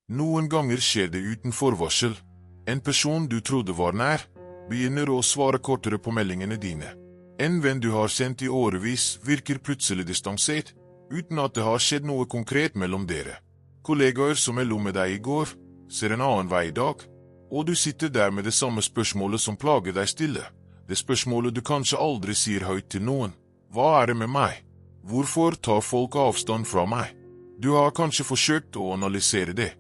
Noen ganger skjer det uten forvarsel. En person du trodde var nær, begynner å svare kortere på meldingene dine. En venn du har sendt i årevis virker plutselig distansert, uten at det har skjedd noe konkret mellom dere. Kollegaer som lo med deg i går, ser en annen vei i dag, og du sitter der med det samme spørsmålet som plager deg stille. Det spørsmålet du kanskje aldri sier høyt til noen. Hva er det med meg? Hvorfor tar folk avstand fra meg? Du har kanskje forsøkt å analysere det.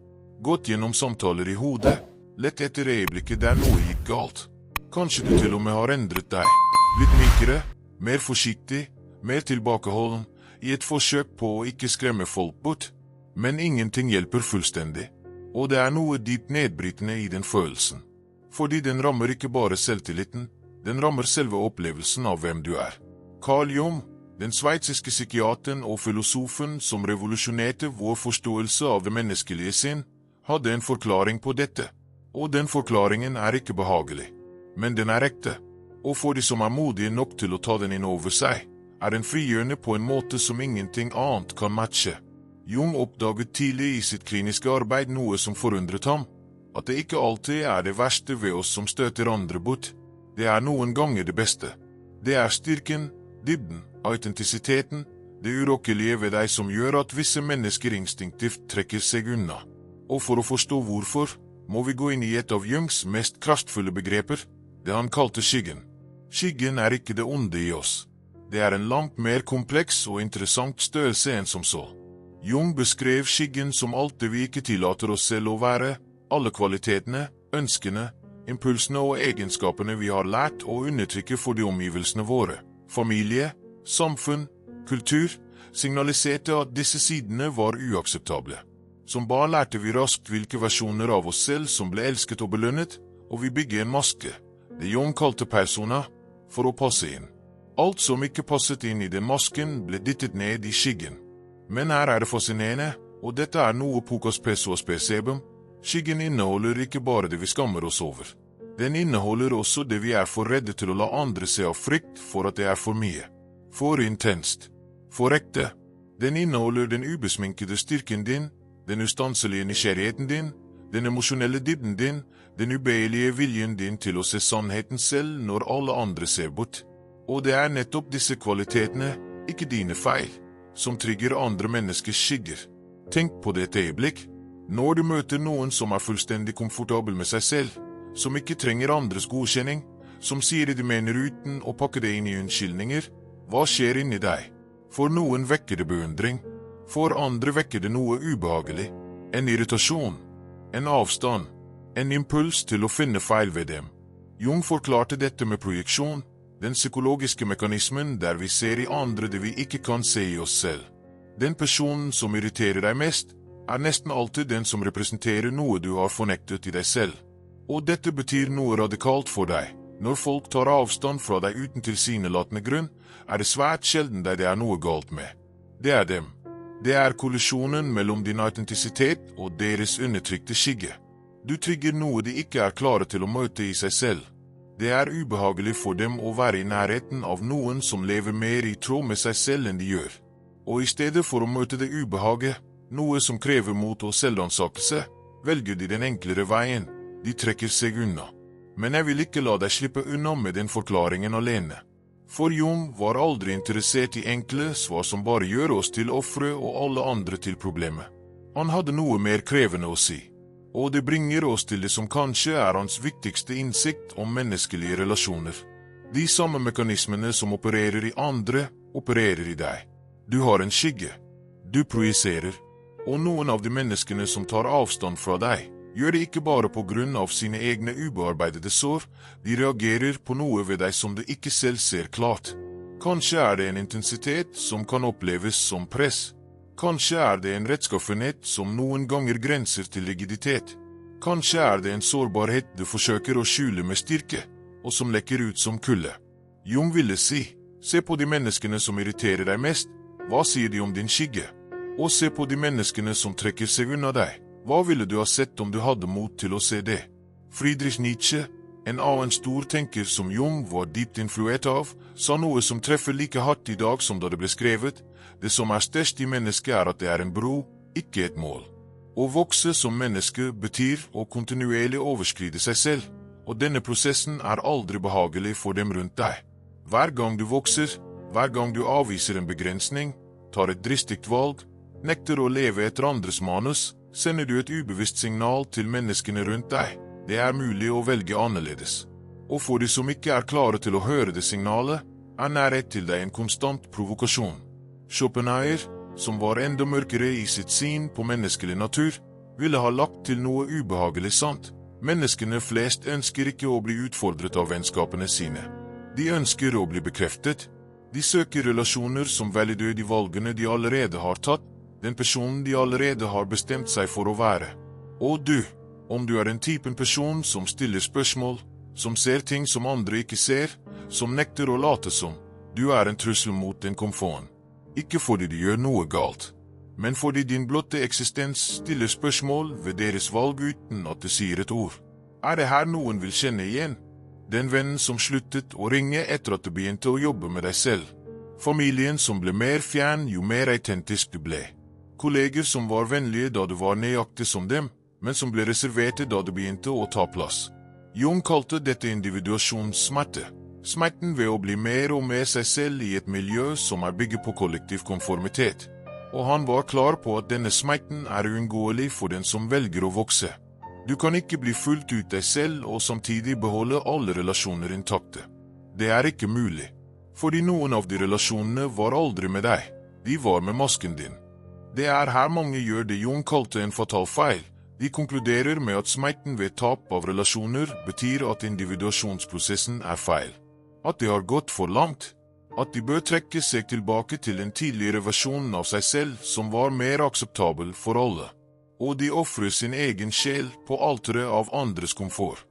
Gått gjennom samtaler i hodet, lett etter øyeblikket der noe gikk galt. Kanskje du til og med har endret deg. Blitt mykere, mer forsiktig, mer tilbakeholden, i et forsøk på å ikke skremme folk bort. Men ingenting hjelper fullstendig. Og det er noe dypt nedbrytende i den følelsen. Fordi den rammer ikke bare selvtilliten, den rammer selve opplevelsen av hvem du er. Carl Jung, den sveitsiske psykiateren og filosofen som revolusjonerte vår forståelse av det menneskelige sinn, hadde en forklaring på dette. Og den forklaringen er ikke behagelig. Men den er ekte. Og for de som er modige nok til å ta den inn over seg, er den frigjørende på en måte som ingenting annet kan matche. Jung oppdaget tidlig i sitt kliniske arbeid noe som forundret ham, at det ikke alltid er det verste ved oss som støter andre bort. Det er noen ganger det beste. Det er styrken, dybden, autentisiteten, det urokkelige ved deg som gjør at visse mennesker instinktivt trekker seg unna. Og for å forstå hvorfor, må vi gå inn i et av Jungs mest kraftfulle begreper, det han kalte skyggen. Skyggen er ikke det onde i oss. Det er en langt mer kompleks og interessant størrelse enn som så. Jung beskrev skyggen som alt det vi ikke tillater oss selv å være, alle kvalitetene, ønskene, impulsene og egenskapene vi har lært å undertrykke for de omgivelsene våre. Familie, samfunn, kultur signaliserte at disse sidene var uakseptable. Som barn lærte vi raskt hvilke versjoner av oss selv som ble elsket og belønnet, og vi bygde en maske, det Jung kalte persona, for å passe inn. Alt som ikke passet inn i den masken ble dyttet ned i skyggen. Men her er det fascinerende, og dette er noe Pocas Pessoas percebem, skyggen inneholder ikke bare det vi skammer oss over. Den inneholder også det vi er for redde til å la andre se av frykt for at det er for mye. For intenst. For ekte. Den inneholder den ubesminkede styrken din, den ustanselige nysgjerrigheten din, den emosjonelle dybden din, den ubøyelige viljen din til å se sannheten selv når alle andre ser bort. Og det er nettopp disse kvalitetene, ikke dine feil, som trigger andre menneskers skygger. Tenk på det et øyeblikk. Når du møter noen som er fullstendig komfortabel med seg selv, som ikke trenger andres godkjenning, som sier det de mener uten å pakke det inn i unnskyldninger, hva skjer inni deg? For noen vekker det beundring. For andre vekker det noe ubehagelig. En irritasjon. En avstand. En impuls til å finne feil ved dem. Jung forklarte dette med projeksjon, den psykologiske mekanismen der vi ser i andre det vi ikke kan se i oss selv. Den personen som irriterer deg mest, er nesten alltid den som representerer noe du har fornektet i deg selv. Og dette betyr noe radikalt for deg. Når folk tar avstand fra deg uten tilsynelatende grunn, er det svært sjelden deg det er noe galt med. Det er dem. Det er kollisjonen mellom din autentisitet og deres undertrykte skygge. Du trigger noe de ikke er klare til å møte i seg selv. Det er ubehagelig for dem å være i nærheten av noen som lever mer i tråd med seg selv enn de gjør. Og i stedet for å møte det ubehaget, noe som krever mot og selvansakelse, velger de den enklere veien. De trekker seg unna. Men jeg vil ikke la deg slippe unna med den forklaringen alene. For Jung var aldri interessert i enkle svar som bare gjør oss til ofre og alle andre til problemet. Han hadde noe mer krevende å si. Og det bringer oss til det som kanskje er hans viktigste innsikt om menneskelige relasjoner. De samme mekanismene som opererer i andre, opererer i deg. Du har en skygge. Du projiserer. Og noen av de menneskene som tar avstand fra deg, gjør det ikke bare på grunn av sine egne ubearbeidede sår, de reagerer på noe ved deg som de ikke selv ser klart. Kanskje er det en intensitet som kan oppleves som press. Kanskje er det en rettskaffenhet som noen ganger grenser til rigiditet. Kanskje er det en sårbarhet du forsøker å skjule med styrke, og som lekker ut som kulde. Jung ville si, se på de menneskene som irriterer deg mest, hva sier de om din skygge? Og se på de menneskene som trekker seg unna deg, hva ville du ha sett om du hadde mot til å se det? Friedrich Nietzsche, en annen stor tenker som Jung var dypt influert av, sa noe som treffer like hardt i dag som da det ble skrevet. Det som er størst i mennesket er at det er en bro, ikke et mål. Å vokse som menneske betyr å kontinuerlig overskride seg selv, og denne prosessen er aldri behagelig for dem rundt deg. Hver gang du vokser, hver gang du avviser en begrensning, tar et dristig valg, nekter å leve etter andres manus, sender du et ubevisst signal til menneskene rundt deg. Det er mulig å velge annerledes. Og for de som ikke er klare til å høre det signalet, er nærhet til deg en konstant provokasjon. Schopenhauer, som var enda mørkere i sitt syn på menneskelig natur, ville ha lagt til noe ubehagelig sant. Menneskene flest ønsker ikke å bli utfordret av vennskapene sine. De ønsker å bli bekreftet. De søker relasjoner som validerer de valgene de allerede har tatt, den personen de allerede har bestemt seg for å være. Og du, om du er den typen person som stiller spørsmål, som ser ting som andre ikke ser, som nekter å late som, du er en trussel mot den komforten. Ikke fordi de gjør noe galt, men fordi din blotte eksistens stiller spørsmål ved deres valg uten at det sier et ord. Er det her noen vil kjenne igjen? Den vennen som sluttet å ringe etter at du begynte å jobbe med deg selv. Familien som ble mer fjern jo mer autentisk du ble. Kolleger som var vennlige da du var nøyaktig som dem, men som ble reserverte da du begynte å ta plass. Jung kalte dette individuasjonssmerte. Smerten ved å bli mer og mer seg selv i et miljø som er bygget på kollektiv konformitet. Og han var klar på at denne smerten er uunngåelig for den som velger å vokse. Du kan ikke bli fullt ut deg selv og samtidig beholde alle relasjoner intakte. Det er ikke mulig. Fordi noen av de relasjonene var aldri med deg. De var med masken din. Det er her mange gjør det Jung kalte en fatal feil. De konkluderer med at smerten ved tap av relasjoner betyr at individuasjonsprosessen er feil. At det har gått for langt. At de bør trekke seg tilbake til en tidligere versjon av seg selv som var mer akseptabel for alle. Og de offrer sin egen sjel på alteret av andres komfort.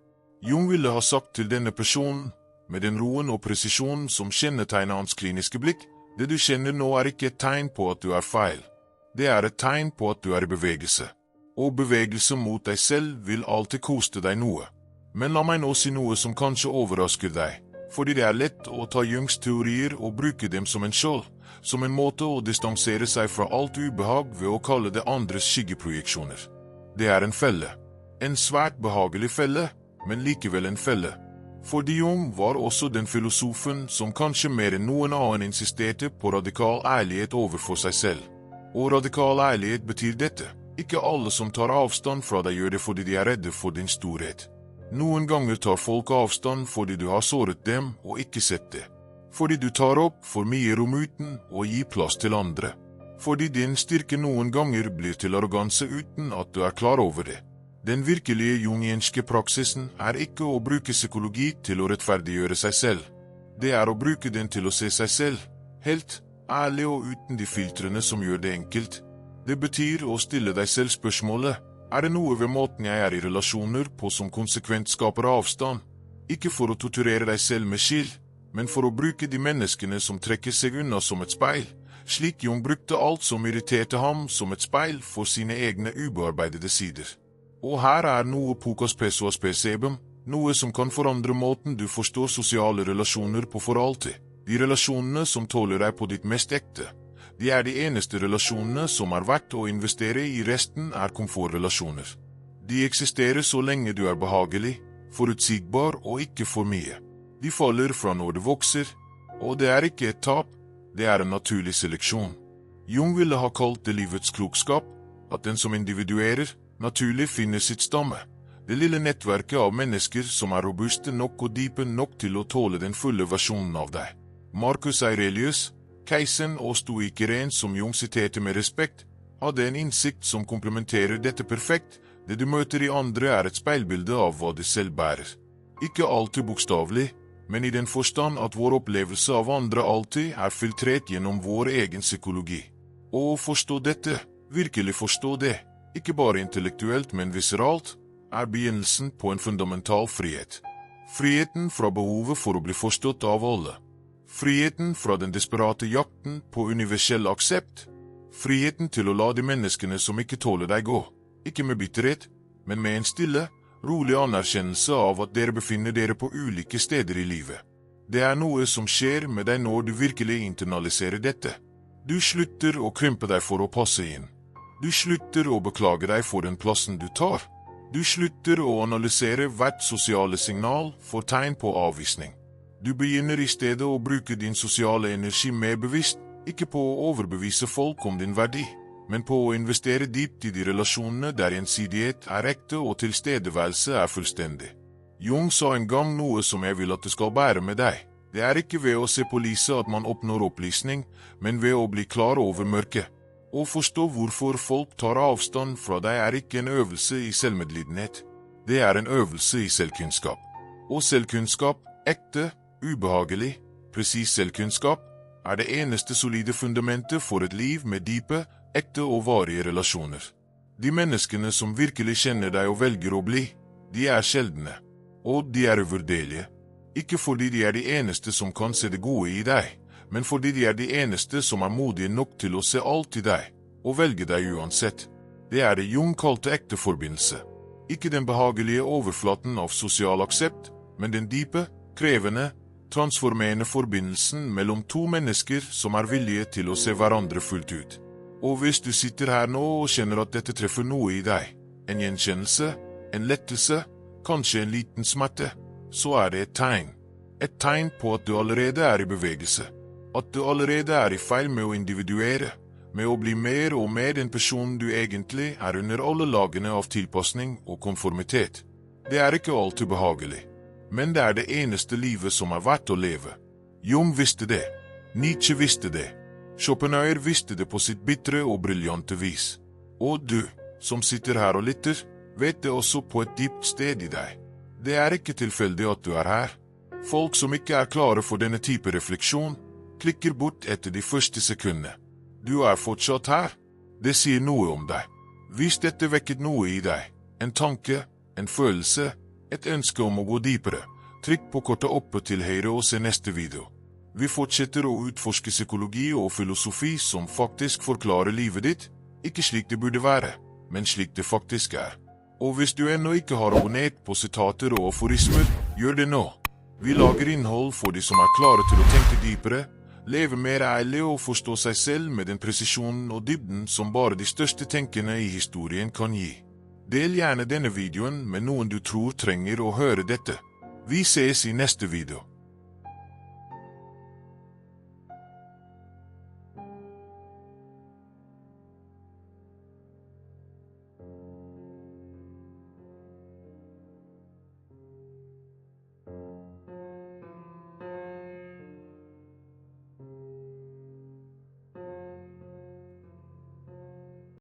Jung ville ha sagt til denne personen, med den roen og presisjonen som kjennetegner hans kliniske blikk, det du kjenner nå er ikke et tegn på at du er feil. Det er et tegn på at du er i bevegelse. Og bevegelse mot deg selv vil alltid koste deg noe. Men la meg nå si noe som kanskje overrasker deg, fordi det er lett å ta Jungs teorier og bruke dem som en skjold, som en måte å distansere seg fra alt ubehag ved å kalle det andres skyggeprojeksjoner. Det er en felle. En svært behagelig felle, men likevel en felle. Fordi Jung var også den filosofen som kanskje mer enn noen annen insisterte på radikal ærlighet overfor seg selv. Og radikal ærlighet betyr dette. Ikke alle som tar avstand fra deg gjør det fordi de er redde for din storhet. Noen ganger tar folk avstand fordi du har såret dem og ikke sett det. Fordi du tar opp for mye rom uten å gi plass til andre. Fordi din styrke noen ganger blir til arroganse uten at du er klar over det. Den virkelige jungianske praksisen er ikke å bruke psykologi til å rettferdiggjøre seg selv. Det er å bruke den til å se seg selv, helt, ærlig og uten de filtrene som gjør det enkelt. Det betyr å stille deg selv spørsmålet, er det noe ved måten jeg er i relasjoner på som konsekvent skaper avstand? Ikke for å torturere deg selv med skyld, men for å bruke de menneskene som trekker seg unna som et speil, slik Jung brukte alt som irriterte ham som et speil for sine egne ubearbeidede sider. Og her er noe pocas pessoas percebem, noe som kan forandre måten du forstår sosiale relasjoner på for alltid. De relasjonene som tåler deg på ditt mest ekte. De er de eneste relasjonene som er verdt å investere i, resten er komfortrelasjoner. De eksisterer så lenge du er behagelig, forutsigbar og ikke for mye. De faller fra når du vokser, og det er ikke et tap, det er en naturlig seleksjon. Jung ville ha kalt det livets klokskap, at den som individuerer, naturlig finner sitt stamme. Det lille nettverket av mennesker som er robuste nok og dype nok til å tåle den fulle versjonen av deg. Marcus Aurelius, keiseren og stoikeren som Jung siterte med respekt, hadde en innsikt som komplementerer dette perfekt. Det du møter i andre er et speilbilde av hva du selv bærer. Ikke alltid bokstavelig, men i den forstand at vår opplevelse av andre alltid er filtrert gjennom vår egen psykologi. Og å forstå dette, virkelig forstå det, ikke bare intellektuelt men visceralt, er begynnelsen på en fundamental frihet. Friheten fra behovet for å bli forstått av alle. Friheten fra den desperate jakten på universell aksept. Friheten til å la de menneskene som ikke tåler deg gå. Ikke med bitterhet, men med en stille, rolig anerkjennelse av at dere befinner dere på ulike steder i livet. Det er noe som skjer med deg når du virkelig internaliserer dette. Du slutter å krympe deg for å passe inn. Du slutter å beklage deg for den plassen du tar. Du slutter å analysere hvert sosiale signal for tegn på avvisning. Du begynner i stedet å bruke din sosiale energi mer bevisst, ikke på å overbevise folk om din verdi, men på å investere dypt i de relasjonene der gjensidighet er ekte og tilstedeværelse er fullstendig. Jung sa en gang noe som jeg vil at det skal bære med deg. Det er ikke ved å se på lyset at man oppnår opplysning, men ved å bli klar over mørket. Å forstå hvorfor folk tar avstand fra deg er ikke en øvelse i selvmedlidenhet. Det er en øvelse i selvkunnskap. Og selvkunnskap, ekte, ubehagelig, presis selvkunnskap, er det eneste solide fundamentet for et liv med dype, ekte og varige relasjoner. De menneskene som virkelig kjenner deg og velger å bli, de er sjeldne. Og de er uvurderlige. Ikke fordi de er de eneste som kan se det gode i deg, men fordi de er de eneste som er modige nok til å se alt i deg, og velge deg uansett. Det er det Jung kalte ekte forbindelse. Ikke den behagelige overflaten av sosial aksept, men den dype, krevende, transformerende forbindelsen mellom to mennesker som er villige til å se hverandre fullt ut. Og hvis du sitter her nå og kjenner at dette treffer noe i deg, en gjenkjennelse, en lettelse, kanskje en liten smerte, så er det et tegn. Et tegn på at du allerede er i bevegelse. At du allerede er i feil med å individuere, med å bli mer og mer den personen du egentlig er under alle lagene av tilpasning og konformitet. Det er ikke alltid behagelig, men det er det eneste livet som er verdt å leve. Jung visste det. Nietzsche visste det. Schopenhauer visste det på sitt bitre og briljante vis. Og du, som sitter her og lytter, vet det også på et dypt sted i deg. Det er ikke tilfeldig at du er her. Folk som ikke er klare for denne type refleksjon, klikker bort etter de første sekundene. Du er fortsatt her. Det sier noe om deg. Hvis dette vekket noe i deg, en tanke, en følelse, et ønske om å gå dypere, trykk på kortet oppe til høyre og se neste video. Vi fortsetter å utforske psykologi og filosofi som faktisk forklarer livet ditt, ikke slik det burde være, men slik det faktisk er. Og hvis du ennå ikke har abonnert på sitater og aforismer, gjør det nå. Vi lager innhold for de som er klare til å tenke dypere, leve mer ærlig og forstå seg selv med den presisjonen og dybden som bare de største tenkerne i historien kan gi. Del gjerne denne videoen med noen du tror trenger å høre dette. Vi ses i neste video.